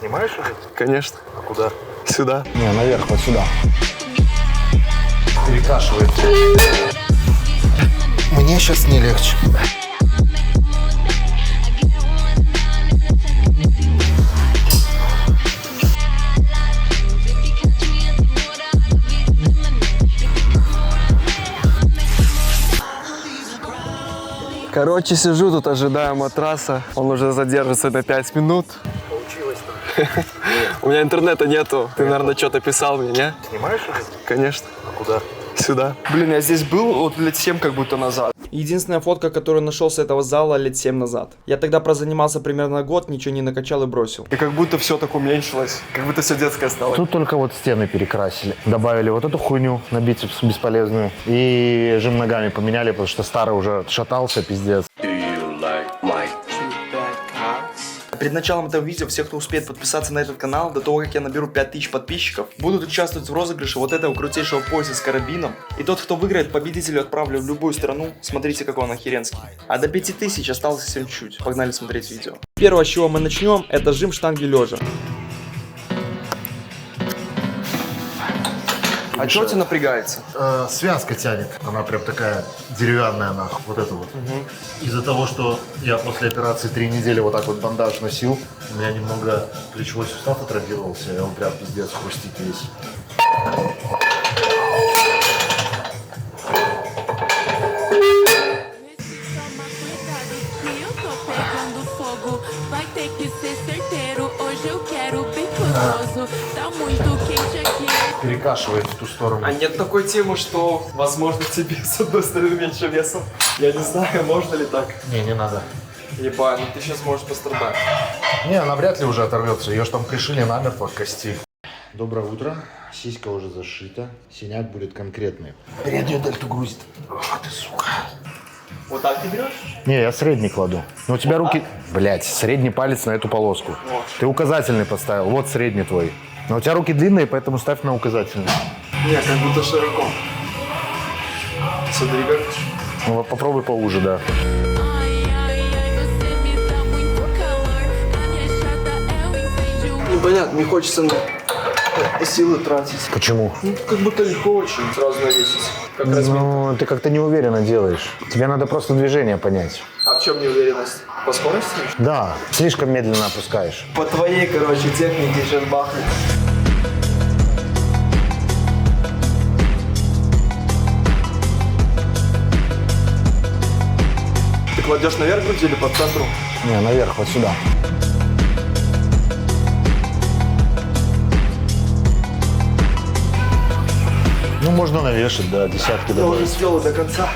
Снимаешь уже? Конечно. А куда? Сюда. Не, наверх, вот сюда. Перекашивает. Мне сейчас не легче. Короче, сижу тут, ожидаю матраса. Он уже задержится на 5 минут. Получилось-то. У меня интернета нету. Ты, наверное, что-то писал мне, не? Снимаешь уже? Конечно. А куда? Сюда. Блин, я здесь был вот лет 7 как будто назад. Единственная фотка, которую нашел с этого зала лет 7 назад. Я тогда прозанимался примерно год, ничего не накачал и бросил. И как будто все так уменьшилось. Как будто все детское стало. Тут только вот стены перекрасили. Добавили вот эту хуйню на бицепс бесполезную. И жим ногами поменяли, потому что старый уже шатался, пиздец. Перед началом этого видео все, кто успеет подписаться на этот канал, до того, как я наберу 5000 подписчиков, будут участвовать в розыгрыше вот этого крутейшего пояса с карабином. И тот, кто выиграет, победителю отправлю в любую страну. Смотрите, какой он охеренский. А до 5000 осталось совсем чуть. Погнали смотреть видео. Первое, с чего мы начнем, это жим штанги лежа. А что тебя напрягается? Связка тянет. Она прям такая деревянная, нахуй. Вот это вот. Из-за того, что я после операции 3 недели вот так вот бандаж носил, у меня немного плечевой сустав отравировался, и он прям пиздец хрустит весь. Перекашивает в ту сторону. А нет такой темы, что, возможно, тебе с одной стороны меньше веса? Я не знаю, можно ли так? Не надо. Ебать, ну ты сейчас можешь пострадать. Не, она вряд ли уже оторвется. Ее ж там пришили намертво к кости. Доброе утро. Сиська уже зашита. Синяк будет конкретный. Переднюю дельту грузит. А ты, сука. Вот так ты берешь? Не, я средний кладу. Но у тебя руки... Блять, средний палец на эту полоску. Вот. Ты указательный поставил. Вот средний твой. Но у тебя руки длинные, поэтому ставь на указательный. Не, как будто широко. Смотри как. Ну, вот попробуй поуже, да. Ну понятно, не хочется силы тратить. Почему? Ну, как будто легко очень сразу навесить. Как раз. Ну, ты как-то неуверенно делаешь. Тебе надо просто движение понять. А в чем неуверенность? По скорости? Да, слишком медленно опускаешь. По твоей, короче, технике сейчас бахнет. Ты кладешь наверх грудь или по центру? Не, наверх, вот сюда. Ну, можно навешать, да, десятки Я уже добавить. свел до конца.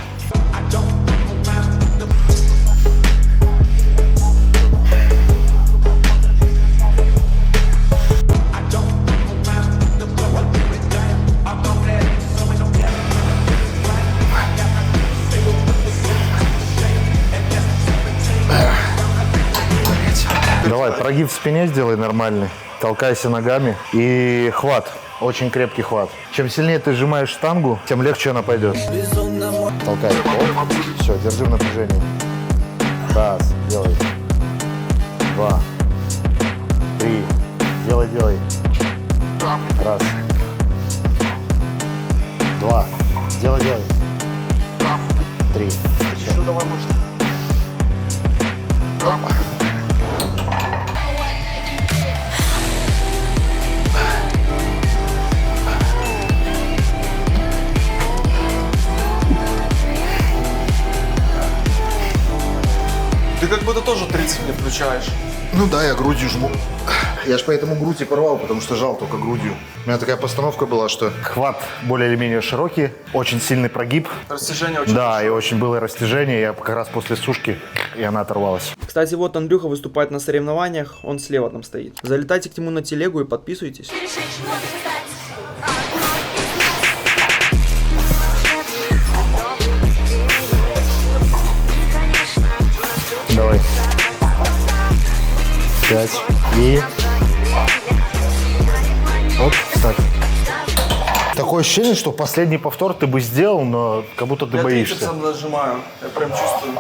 Давай, прогиб в спине сделай нормальный. Толкайся ногами. И хват. Очень крепкий хват. Чем сильнее ты сжимаешь штангу, тем легче она пойдет. Толкай. Оп. Все, держи в напряжении. Раз, делай. 2, 3. Делай. Раз. 2. Делай. 3. Еще давай, может. Ты как будто тоже 30 мне включаешь. Ну да, я грудью жму. Я ж поэтому грудь и порвал, потому что жал только грудью. У меня такая постановка была, что хват более или менее широкий, очень сильный прогиб. Растяжение очень Да, большое. и очень было растяжение. Я как раз после сушки, и она оторвалась. Кстати, вот Андрюха выступает на соревнованиях, он слева там стоит. Залетайте к нему на телегу и подписывайтесь. Давай. 5 и... Вот, так. Такое ощущение, что последний повтор ты бы сделал, но как будто ты боишься. Я трицепсом нажимаю, я прям чувствую.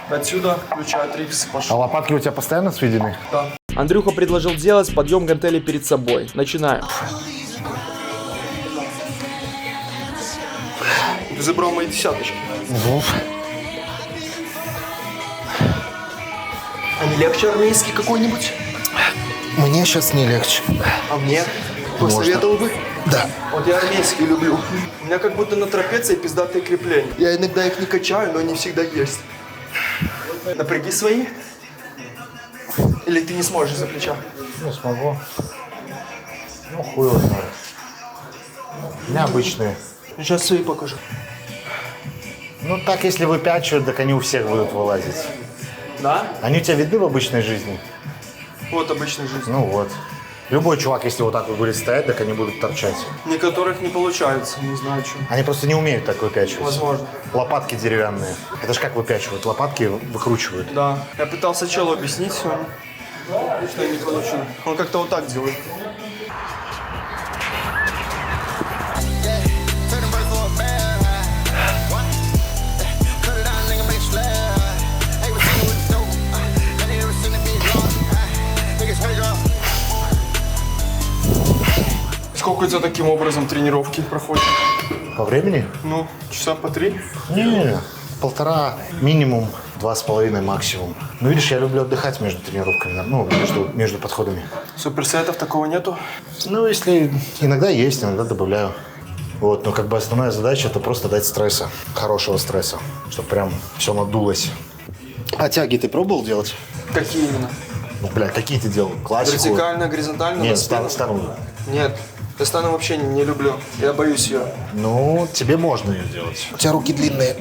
Отсюда включаю трицепс, А пошел. лопатки у тебя постоянно сведены? Да. Андрюха предложил делать подъем гантелей перед собой. Начинаем. Ты забрал мои десяточки. А не легче армейский какой-нибудь? Мне сейчас не легче. А мне? Посоветовал бы? Да. Вот я армейский люблю. У меня как будто на трапеции пиздатые крепления. Я иногда их не качаю, но они всегда есть. Напряги свои. Или ты не сможешь из-за плеча? Ну, смогу. Ну, хуй его знает. У меня обычные. Сейчас свои покажу. Ну, так, если выпячивают, так они у всех будут вылазить. Да? Они у тебя видны в обычной жизни? Вот обычная жизнь. Ну вот. Любой чувак, если вот так вот будет стоять, так они будут торчать. Некоторых не получается, не знаю, что. Они просто не умеют так выпячивать. Возможно. Лопатки деревянные. Это ж как выпячивают? Лопатки выкручивают. Да. Я пытался челу объяснить сегодня, что я не получил. Он как-то вот так делает. Сколько у тебя таким образом тренировки проходят? По времени? Ну, часа по 3. Не, 1,5, минимум 2,5 максимум. Ну, видишь, я люблю отдыхать между тренировками, ну, между подходами. Суперсетов такого нету? Ну, если иногда есть, иногда добавляю. Вот, но как бы основная задача – это просто дать стресса, хорошего стресса, чтобы прям все надулось. А тяги ты пробовал делать? Какие именно? Ну, блядь, какие ты делал? Классику? Вертикально, горизонтально? Нет, на спину? стану. Нет. Я стану вообще не люблю. Я боюсь ее. Ну, тебе можно ее делать. У тебя руки длинные.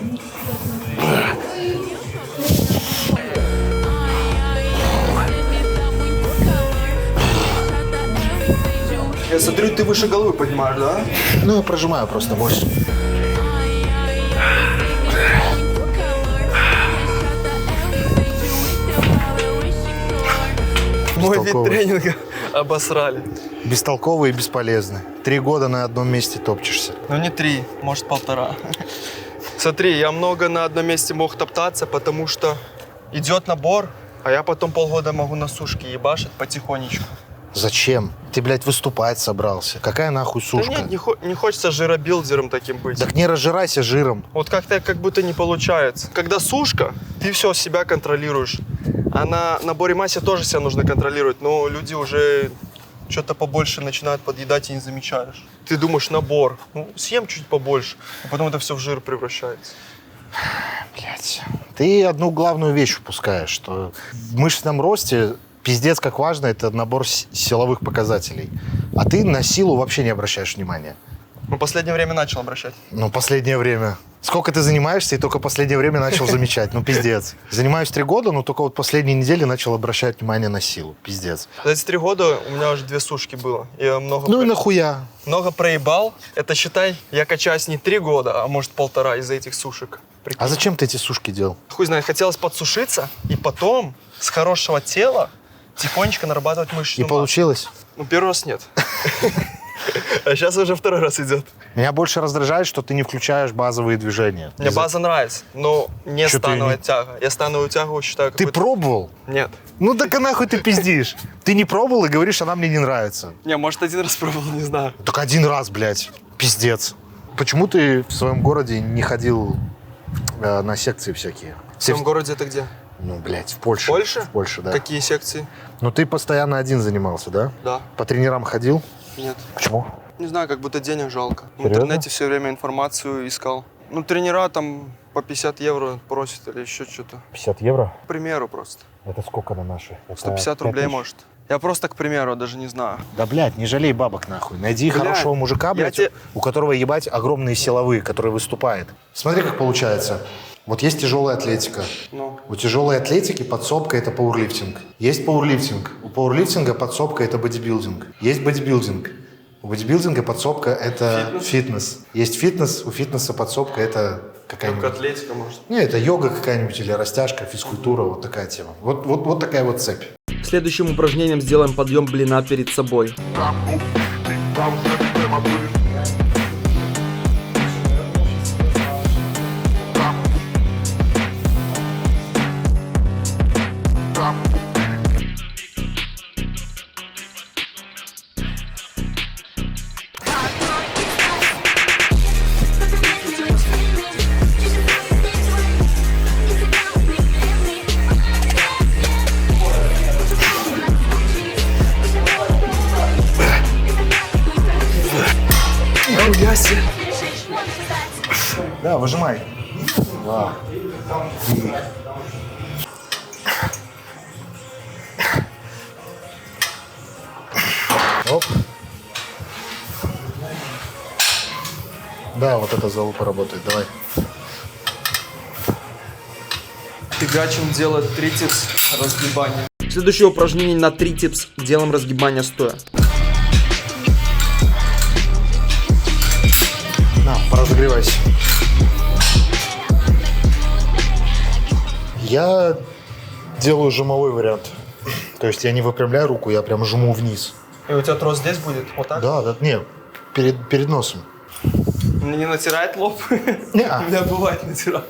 Я смотрю, ты выше головы поднимаешь, да? Ну, я прожимаю просто больше. Мой вид Бестолковый. тренинга обосрали. Бестолковый и бесполезный. 3 года на одном месте топчешься. Ну не 3, может 1,5. Смотри, я много на одном месте мог топтаться, потому что идет набор, а я потом полгода могу на сушке ебашить потихонечку. Зачем? Ты, блядь, выступать собрался. Какая нахуй сушка? Да нет, не хочется жиробилдером таким быть. Так не разжирайся жиром. Вот как-то как будто не получается. Когда сушка, ты все себя контролируешь. А на наборе массе тоже себя нужно контролировать, но люди уже что-то побольше начинают подъедать и не замечаешь. Ты думаешь, набор, ну, съем чуть побольше, а потом это все в жир превращается. Блядь. Ты одну главную вещь упускаешь, что в мышечном росте пиздец как важно, это набор силовых показателей. А ты на силу вообще не обращаешь внимания. Ну, в последнее время начал обращать. Ну, последнее время. Сколько ты занимаешься, и только последнее время начал замечать. Ну, пиздец. Занимаюсь 3 года, но только вот последние недели начал обращать внимание на силу. Пиздец. За эти 3 года у меня уже 2 сушки было. Я много, Ну и нахуя? много проебал. Это, считай, я качаюсь не 3 года, а может 1,5 из-за этих сушек. Прикинь. А зачем ты эти сушки делал? Хуй знает, хотелось подсушиться и потом с хорошего тела тихонечко нарабатывать мышечную И получилось? массу. Ну, первый раз нет. А сейчас уже 2-й раз идет. Меня больше раздражает, что ты не включаешь базовые движения. Мне база нравится, но не Чё ты становая не- тяга. Я становую тягу считаю Ты какой-то... пробовал? Нет. Ну так а нахуй ты пиздишь? Ты не пробовал и говоришь, она мне не нравится. Не, может, 1 раз пробовал, не знаю. Так 1 раз, блядь. Пиздец. Почему ты в своем городе не ходил на секции всякие? В своем городе это где? Ну, блядь, в Польше. Польше? В Польше, да. Какие секции? Ну ты постоянно один занимался, да? Да. По тренерам ходил? Нет. Почему? Не знаю, как будто денег жалко. В Серьезно? интернете все время информацию искал. Ну, тренера там по 50 евро просят или еще что-то. 50 евро? К примеру просто. Это сколько на наши? 150 рублей, может. Я просто, к примеру, даже не знаю. Да, блядь, не жалей бабок нахуй. Найди Блядь, хорошего мужика, блядь, я те- у которого, ебать, огромные силовые, который выступает. Смотри, как получается. Вот есть тяжелая атлетика. Ну. У тяжелой атлетики подсобка – это пауэрлифтинг. Есть пауэрлифтинг. У пауэрлифтинга подсобка – это бодибилдинг. Есть бодибилдинг. У бодибилдинга подсобка – это фитнес. Есть фитнес, у фитнеса подсобка – это какая-нибудь... Только атлетика, может. Не, это йога какая-нибудь или растяжка, физкультура, вот такая тема. Вот такая вот цепь. Следующим упражнением сделаем подъем блина перед собой. Здрасте. Да, выжимай. Да. Оп. Да, вот эта залупа работает. Давай. Фигачим делать трицепс разгибание. Следующее упражнение на трицепс. Делаем разгибание стоя. На, поразогревайся. Я делаю жимовой вариант. То есть я не выпрямляю руку, я прям жму вниз. И у тебя трос здесь будет? Вот так? Да, да, не, перед носом. Мне не натирает лоб? Не-а. У меня бывает натирает.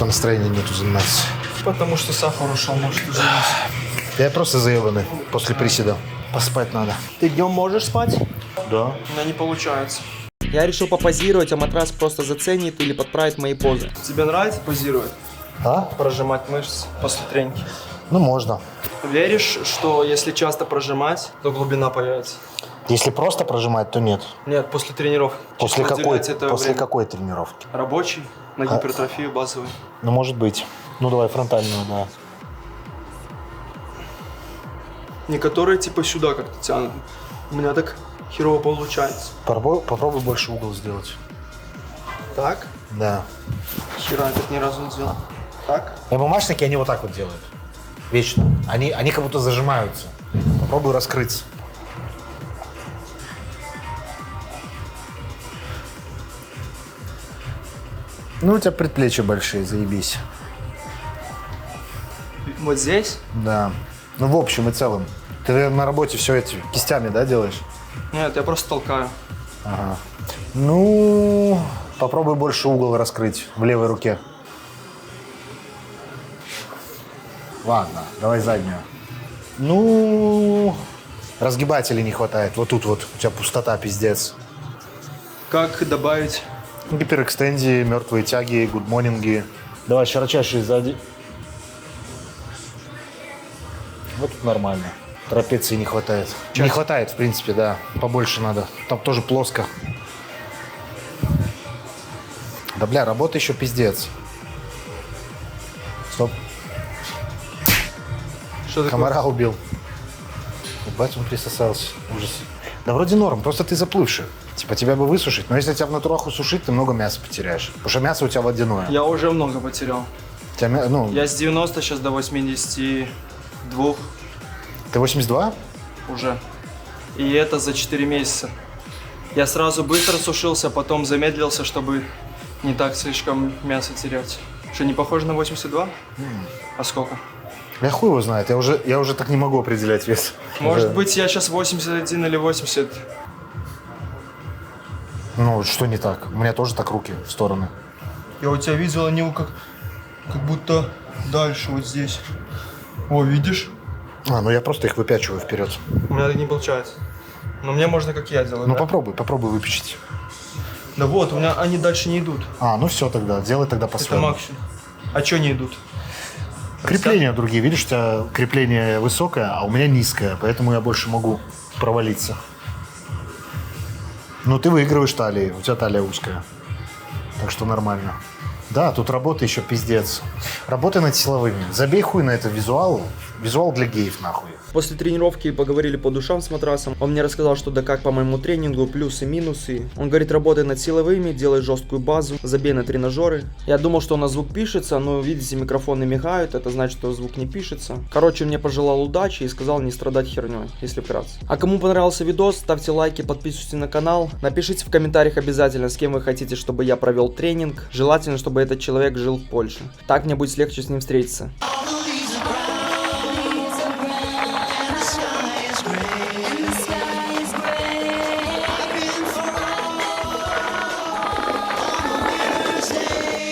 Настроения нету заниматься. Потому что сахар ушел, может, уже есть. Я просто заебанный после приседа. Поспать надо. Ты днем можешь спать? Да. У меня не получается. Я решил попозировать, а матрас просто заценит или подправит мои позы. Тебе нравится позировать? А? Прожимать мышцы после тренинга? Ну, можно. Веришь, что если часто прожимать, то глубина появится? Если просто прожимать, то нет. Нет, после тренировки. После После какой тренировки? Рабочий, на гипертрофию базовый. Ну, может быть. Ну, давай фронтальную, да. Некоторые типа сюда как-то тянут. У меня так херово получается. Попробуй больше угол сделать. Так? Да. Хера, я так ни разу не сделал. Так? ММАшники, они вот так вот делают. Вечно. Они как будто зажимаются. Попробуй раскрыться. Ну, у тебя предплечья большие, заебись. Вот здесь? Да. Ну, в общем и целом. Ты на работе все эти кистями, да, делаешь? Нет, я просто толкаю. Ага. Ну, попробуй больше угол раскрыть в левой руке. Ладно, давай заднюю. Ну, разгибателей не хватает. Вот тут вот у тебя пустота, пиздец. Как добавить? Гиперэкстензии, мертвые тяги, гудморнинги. Давай широчайшие сзади. Вот тут нормально. Трапеции не хватает. Не хватает, в принципе, да. Побольше надо. Там тоже плоско. Да, бля, работа еще пиздец. Стоп. Что такое? Комара убил. Ебать, он присосался. Ужас. Да вроде норм, просто ты заплывший. Типа тебя бы высушить, но если тебя в натураху сушить, ты много мяса потеряешь. Потому что мясо у тебя водяное. Я уже много потерял. Ну, Я с 90 сейчас до 82 ты 82? уже. И это за 4 месяца. Я сразу быстро сушился, потом замедлился, чтобы не так слишком мясо терять. Что, не похоже на 82? А сколько? Я хуй его знает, я уже так не могу определять вес. Может Уже. быть, я сейчас 81 или 80. Ну, что не так? У меня тоже так руки в стороны. Я у тебя видел, они как будто дальше, вот здесь. О, видишь? Ну я просто их выпячиваю вперед. У меня так не получается. Но мне можно, как я делаю, Ну да? попробуй выпечить. Да вот, у меня они дальше не идут. Ну все тогда, делай тогда Это по-своему. максимум. А что не идут? Крепления другие, видишь, у тебя крепление высокое, а у меня низкое, поэтому я больше могу провалиться. Ну ты выигрываешь талией, у тебя талия узкая. Так что нормально. Да, тут работа еще пиздец. Работа над силовыми. Забей хуй на это визуал. Визуал для геев нахуй. После тренировки поговорили по душам с матрасом. Он мне рассказал, что да как по моему тренингу, плюсы, минусы. Он говорит, работай над силовыми, делай жесткую базу, забей на тренажеры. Я думал, что у нас звук пишется, но видите, микрофоны мигают, это значит, что звук не пишется. Короче, он мне пожелал удачи и сказал не страдать херней, если вкратце. А кому понравился видос, ставьте лайки, подписывайтесь на канал. Напишите в комментариях обязательно, с кем вы хотите, чтобы я провел тренинг. Желательно, чтобы этот человек жил в Польше. Так мне будет легче с ним встретиться.